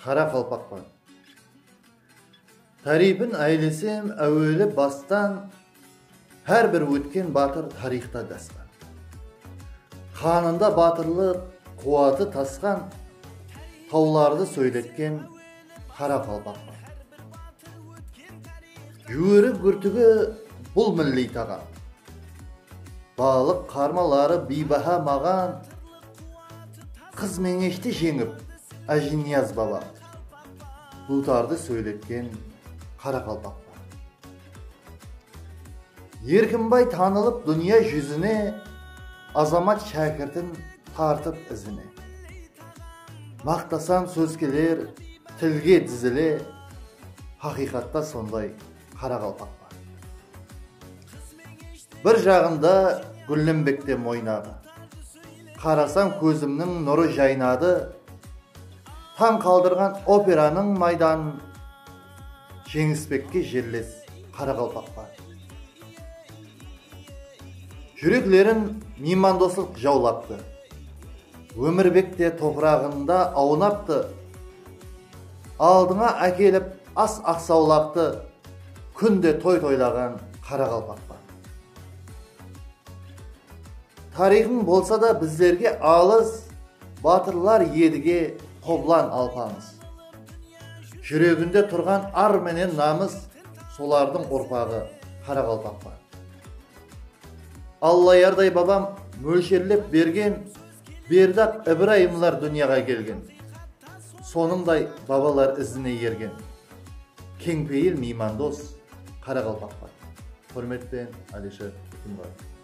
Қара қалпақпан. Тарихын айлесем әуелі бастан, her bir өткен батыр тарихта дастан. Қанында батырлық қуаты тасқан, тауларды сөйлеткен қара қалпақпан. Жүріп күртігі бұл милли тағам. Балық қармалары бейбаха маған, қыз меңешті жеңіп, Әжинияз баба. Бұлтарды сөйлеткен қара қалпақпан. Еркінбай танылып дүния жүзіне, азамат шәкіртін тартып ізіне. Мақтасан сөз келер, тілге дізіле, хақиқатта сондай қара қалпақпан. Бір жағында Гүлленбекте мойнады. Қарасам көзімнің нұры жайнады. Таң қалдырған операның майданын, Жеңісбекке жерлес қара қалпақпан. Жүреклерін меймандосылық жаулапты. Өмірбекте топырағында аунапты. Алдыңа әкеліп ас ақсаулақты, күнде той тойлаған қара қалпақпан. Тарихың болса да біздерге алыс, батырлар едіге қоблан алпамыз. Жүрегінде тұрған ар менен намыс, солардың ұрпағы қара қалпақпан. Алла ярдай бабам мөлшерлеп берген, Бердақ Ибраимлар дүнияға келген. Соныңдай бабалар ізіне ерген. Кеңпейіл меймандос қара қалпақпан. Құрметпен Алишер Күтімбаев.